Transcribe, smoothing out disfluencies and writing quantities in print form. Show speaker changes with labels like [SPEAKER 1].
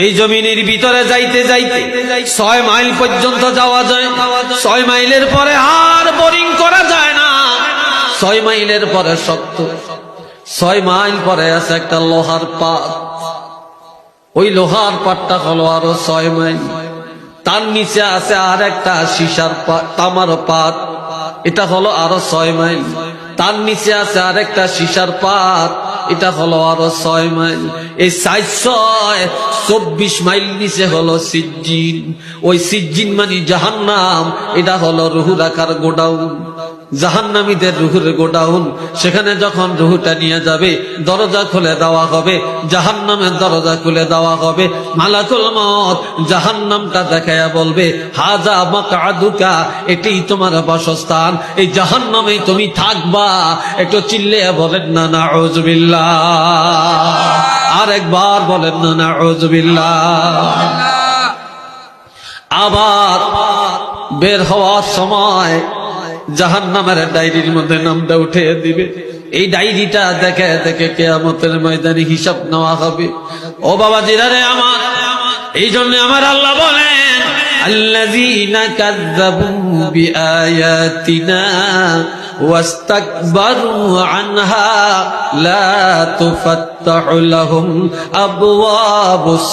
[SPEAKER 1] এই জমিনের ভিতরে যাইতে যাইতে 6 মাইল পর্যন্ত যাওয়া যায়। 6 মাইলের পরে আর বোরিং করা যায় না। 6 মাইলের পরে শক্ত। 6 মাইল পরে আছে একটা লোহার পাত। ওই লোহার পাতটা হলো আরো 6 মাইল। তার নিচে আছে আর একটা সীসার পাত, তামার পাত। এটা হলো আরো 6 মাইল। তার নিচে আছে আর একটা সীসার পাত। এটা হলো আরো 6 মাইল। এই 424 মাইল নিচে হলো সিজ্জিন। ওই সিজ্জিন মানে জাহান্নাম। এটা হলো রুহ রাখার গোডাউন, জাহান্নামীদের রুহের গোডাউন। সেখানে যখন রুহটা নিয়ে যাবে, দরজা খুলে দেওয়া হবে, জাহান্নামের দরজা খুলে দেওয়া হবে। মালাকুল মউত জাহান্নামটা দেখায়া বলবে, হাজা মাকআদুকা, এটাই তোমার বাসস্থান, এই জাহান্নামেই তুমি থাকবা। একটু চিল্লিয়ে বলেন না নাউযুবিল্লাহ। আরেকবার বলেন না নাউযুবিল্লাহ। আবার বের হওয়ার সময় জাহান্নামের ডায়েরির মধ্যে নামটা উঠে দিবে। এই ডায়েরিটা দেখে দেখে কিয়ামতের ময়দানে হিসাব নেওয়া হবে। ও বাবা জিরারে আমার, এই জন্য আমার আল্লাহ বলেন, আল্লাযীনা কাযযাবু বিআয়াতিনা ওয়াস্তাকবারু আনহা লা তুফাত্তাহু লাহুম আবওয়াবুস